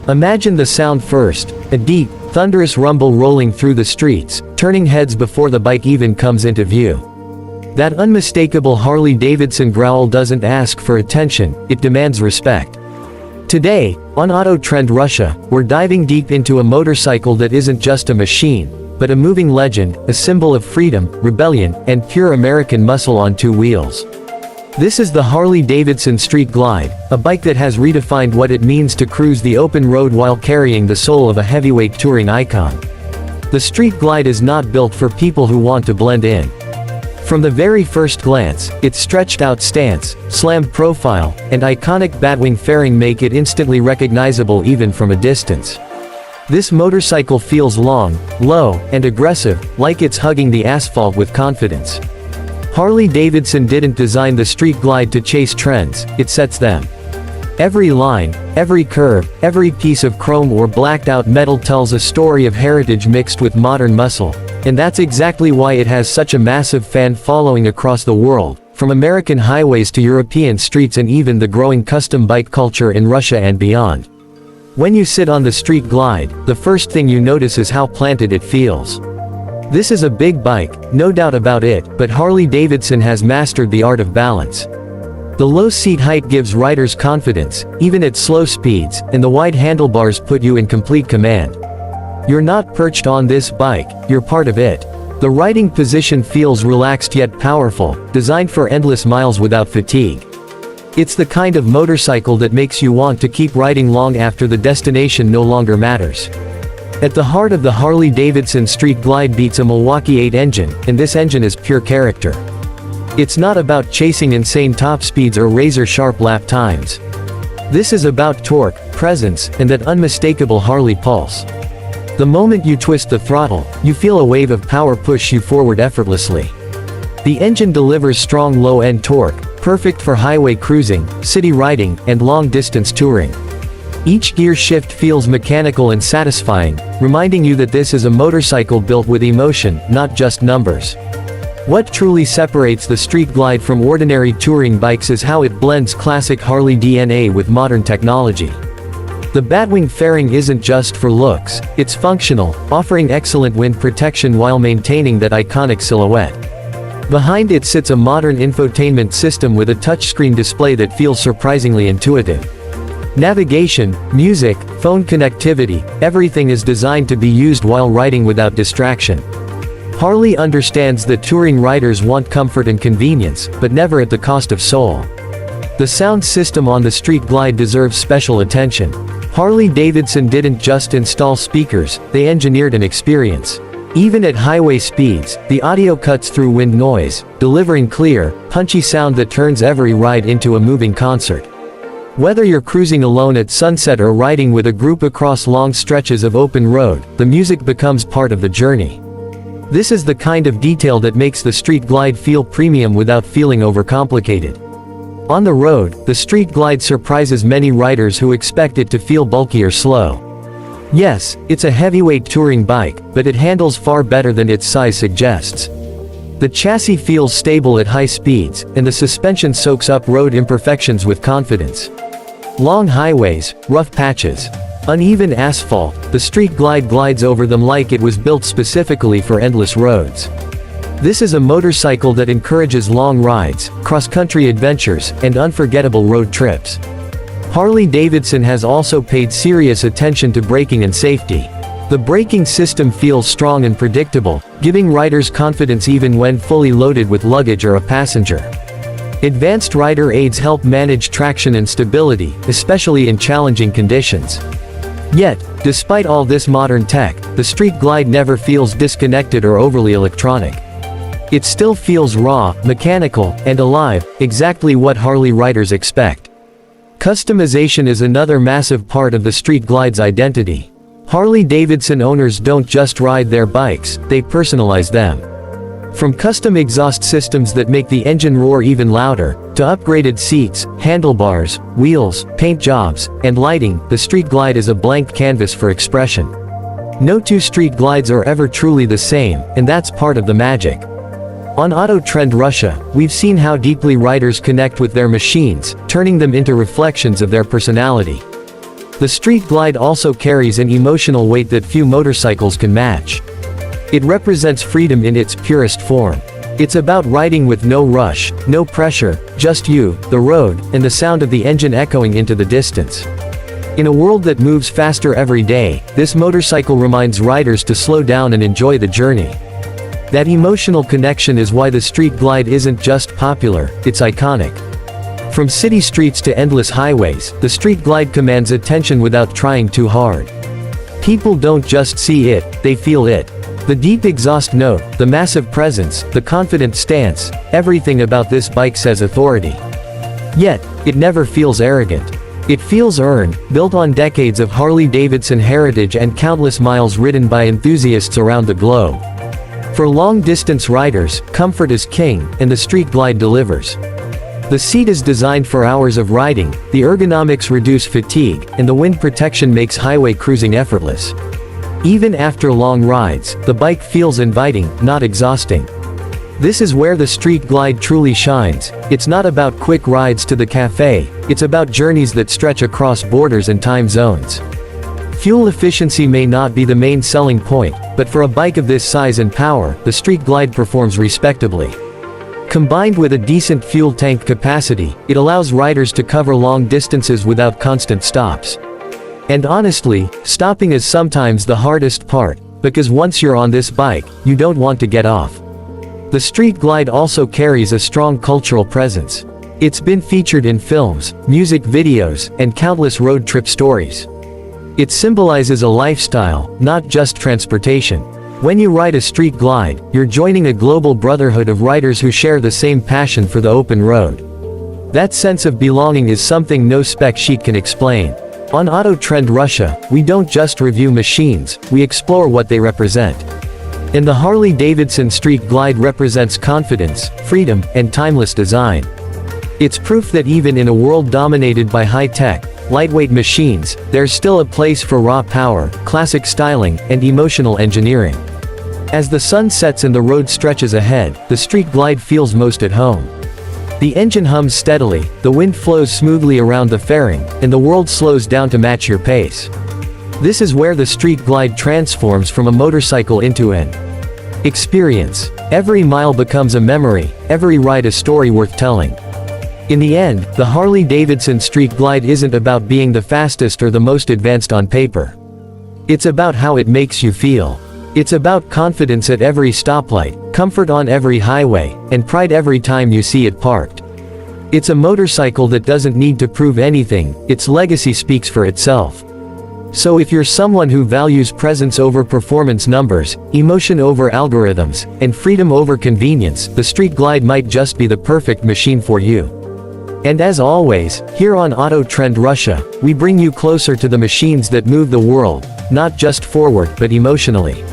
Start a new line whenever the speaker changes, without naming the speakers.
Imagine the sound first, a deep, thunderous rumble rolling through the streets, turning heads before the bike even comes into view. That unmistakable Harley-Davidson growl doesn't ask for attention, it demands respect. Today, on Auto Trend Russia, we're diving deep into a motorcycle that isn't just a machine, but a moving legend, a symbol of freedom, rebellion, and pure American muscle on two wheels. This is the Harley-Davidson Street Glide, a bike that has redefined what it means to cruise the open road while carrying the soul of a heavyweight touring icon. The Street Glide is not built for people who want to blend in. From the very first glance, its stretched-out stance, slammed profile, and iconic batwing fairing make it instantly recognizable even from a distance. This motorcycle feels long, low, and aggressive, like it's hugging the asphalt with confidence. Harley-Davidson didn't design the Street Glide to chase trends, it sets them. Every line, every curve, every piece of chrome or blacked-out metal tells a story of heritage mixed with modern muscle. And that's exactly why it has such a massive fan following across the world, from American highways to European streets and even the growing custom bike culture in Russia and beyond. When you sit on the Street Glide, the first thing you notice is how planted it feels. This is a big bike, no doubt about it, but Harley-Davidson has mastered the art of balance. The low seat height gives riders confidence, even at slow speeds, and the wide handlebars put you in complete command. You're not perched on this bike, you're part of it. The riding position feels relaxed yet powerful, designed for endless miles without fatigue. It's the kind of motorcycle that makes you want to keep riding long after the destination no longer matters. At the heart of the Harley-Davidson Street Glide beats a Milwaukee 8 engine, and this engine is pure character. It's not about chasing insane top speeds or razor-sharp lap times. This is about torque, presence, and that unmistakable Harley pulse. The moment you twist the throttle, you feel a wave of power push you forward effortlessly. The engine delivers strong low-end torque, perfect for highway cruising, city riding, and long-distance touring. Each gear shift feels mechanical and satisfying, reminding you that this is a motorcycle built with emotion, not just numbers. What truly separates the Street Glide from ordinary touring bikes is how it blends classic Harley DNA with modern technology. The batwing fairing isn't just for looks, it's functional, offering excellent wind protection while maintaining that iconic silhouette. Behind it sits a modern infotainment system with a touchscreen display that feels surprisingly intuitive. Navigation, music, phone connectivity, everything is designed to be used while riding without distraction. Harley understands that touring riders want comfort and convenience, but never at the cost of soul. The sound system on the Street Glide deserves special attention. Harley-Davidson didn't just install speakers, they engineered an experience. Even at highway speeds, the audio cuts through wind noise, delivering clear, punchy sound that turns every ride into a moving concert. Whether you're cruising alone at sunset or riding with a group across long stretches of open road, the music becomes part of the journey. This is the kind of detail that makes the Street Glide feel premium without feeling overcomplicated. On the road, the Street Glide surprises many riders who expect it to feel bulky or slow. Yes, it's a heavyweight touring bike, but it handles far better than its size suggests. The chassis feels stable at high speeds, and the suspension soaks up road imperfections with confidence. Long highways, rough patches, uneven asphalt, the Street Glide glides over them like it was built specifically for endless roads. This is a motorcycle that encourages long rides, cross-country adventures, and unforgettable road trips. Harley-Davidson has also paid serious attention to braking and safety. The braking system feels strong and predictable, giving riders confidence even when fully loaded with luggage or a passenger. Advanced rider aids help manage traction and stability, especially in challenging conditions. Yet, despite all this modern tech, the Street Glide never feels disconnected or overly electronic. It still feels raw, mechanical, and alive, exactly what Harley riders expect. Customization is another massive part of the Street Glide's identity. Harley-Davidson owners don't just ride their bikes, they personalize them. From custom exhaust systems that make the engine roar even louder, to upgraded seats, handlebars, wheels, paint jobs, and lighting, the Street Glide is a blank canvas for expression. No two Street Glides are ever truly the same, and that's part of the magic. On Auto Trend Russia, we've seen how deeply riders connect with their machines, turning them into reflections of their personality. The Street Glide also carries an emotional weight that few motorcycles can match. It represents freedom in its purest form. It's about riding with no rush, no pressure, just you, the road, and the sound of the engine echoing into the distance. In a world that moves faster every day, this motorcycle reminds riders to slow down and enjoy the journey. That emotional connection is why the Street Glide isn't just popular, it's iconic. From city streets to endless highways, the Street Glide commands attention without trying too hard. People don't just see it, they feel it. The deep exhaust note, the massive presence, the confident stance, everything about this bike says authority. Yet, it never feels arrogant. It feels earned, built on decades of Harley-Davidson heritage and countless miles ridden by enthusiasts around the globe. For long-distance riders, comfort is king, and the Street Glide delivers. The seat is designed for hours of riding, the ergonomics reduce fatigue, and the wind protection makes highway cruising effortless. Even after long rides, the bike feels inviting, not exhausting. This is where the Street Glide truly shines. It's not about quick rides to the cafe, it's about journeys that stretch across borders and time zones. Fuel efficiency may not be the main selling point, but for a bike of this size and power, the Street Glide performs respectably. Combined with a decent fuel tank capacity, it allows riders to cover long distances without constant stops. And honestly, stopping is sometimes the hardest part, because once you're on this bike, you don't want to get off. The Street Glide also carries a strong cultural presence. It's been featured in films, music videos, and countless road trip stories. It symbolizes a lifestyle, not just transportation. When you ride a Street Glide, you're joining a global brotherhood of riders who share the same passion for the open road. That sense of belonging is something no spec sheet can explain. On Auto Trend Russia, we don't just review machines, we explore what they represent. And the Harley-Davidson Street Glide represents confidence, freedom, and timeless design. It's proof that even in a world dominated by high-tech, lightweight machines, there's still a place for raw power, classic styling, and emotional engineering. As the sun sets and the road stretches ahead, the Street Glide feels most at home. The engine hums steadily, the wind flows smoothly around the fairing, and the world slows down to match your pace. This is where the Street Glide transforms from a motorcycle into an experience. Every mile becomes a memory, every ride a story worth telling. In the end, the Harley-Davidson Street Glide isn't about being the fastest or the most advanced on paper. It's about how it makes you feel. It's about confidence at every stoplight, comfort on every highway, and pride every time you see it parked. It's a motorcycle that doesn't need to prove anything, its legacy speaks for itself. So if you're someone who values presence over performance numbers, emotion over algorithms, and freedom over convenience, the Street Glide might just be the perfect machine for you. And as always, here on Auto Trend Russia, we bring you closer to the machines that move the world, not just forward but emotionally.